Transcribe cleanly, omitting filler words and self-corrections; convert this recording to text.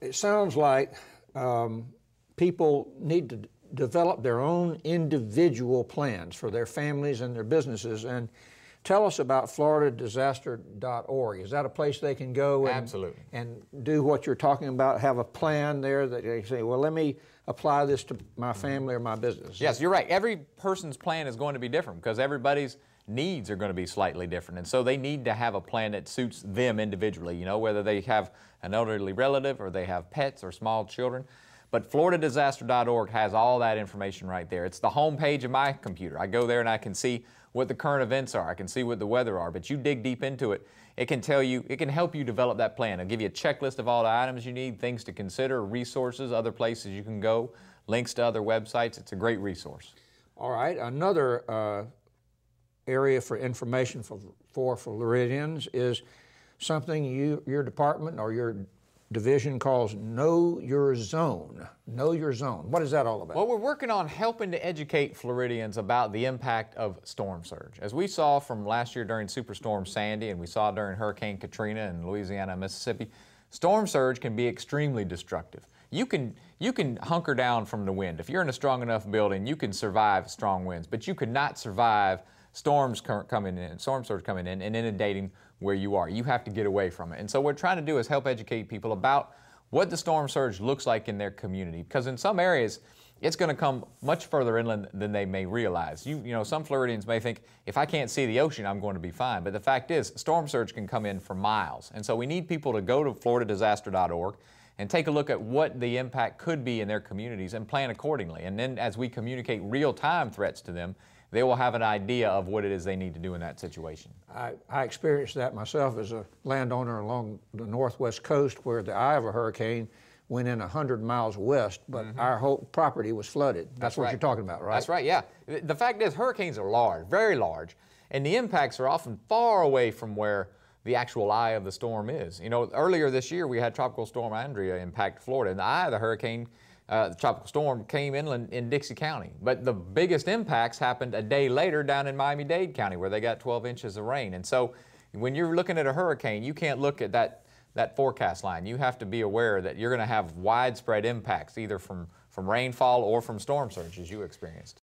It sounds like people need to develop their own individual plans for their families and their businesses. And tell us about floridadisaster.org. Is that a place they can go and, Absolutely. and do what you're talking about, have a plan there that they say, well, let me apply this to my family or my business? Yes, you're right. Every person's plan is going to be different because everybody's needs are going to be slightly different. And so they need to have a plan that suits them individually, you know, whether they have an elderly relative or they have pets or small children. But floridadisaster.org has all that information right there. It's the home page of my computer. I go there and I can see what the current events are. I can see what the weather are. But you dig deep into it, it can tell you, it can help you develop that plan. It'll give you a checklist of all the items you need, things to consider, resources, other places you can go, links to other websites. It's a great resource. All right, another area for information for Floridians is something your department or your division calls Know Your Zone. Know Your Zone. What is that all about? Well, we're working on helping to educate Floridians about the impact of storm surge. As we saw from last year during Superstorm Sandy and we saw during Hurricane Katrina in Louisiana and Mississippi, storm surge can be extremely destructive. You can hunker down from the wind. If you're in a strong enough building, you can survive strong winds, but you could not survive storm surge coming in and inundating where you are. You have to get away from it. And so what we're trying to do is help educate people about what the storm surge looks like in their community. Because in some areas, it's going to come much further inland than they may realize. You know, some Floridians may think, if I can't see the ocean, I'm going to be fine. But the fact is, storm surge can come in for miles. And so we need people to go to floridadisaster.org and take a look at what the impact could be in their communities and plan accordingly. And then as we communicate real-time threats to them, they will have an idea of what it is they need to do in that situation. I experienced that myself as a landowner along the northwest coast where the eye of a hurricane went in 100 miles west, but our whole property was flooded. That's what right. you're talking about, right? That's right, yeah. The fact is, hurricanes are large, very large, and the impacts are often far away from where the actual eye of the storm is. You know, earlier this year we had Tropical Storm Andrea impact Florida, and the eye of the hurricane, the tropical storm, came inland in Dixie County. But the biggest impacts happened a day later down in Miami-Dade County where they got 12 inches of rain. And so when you're looking at a hurricane, you can't look at that forecast line. You have to be aware that you're going to have widespread impacts either from rainfall or from storm surge as you experienced.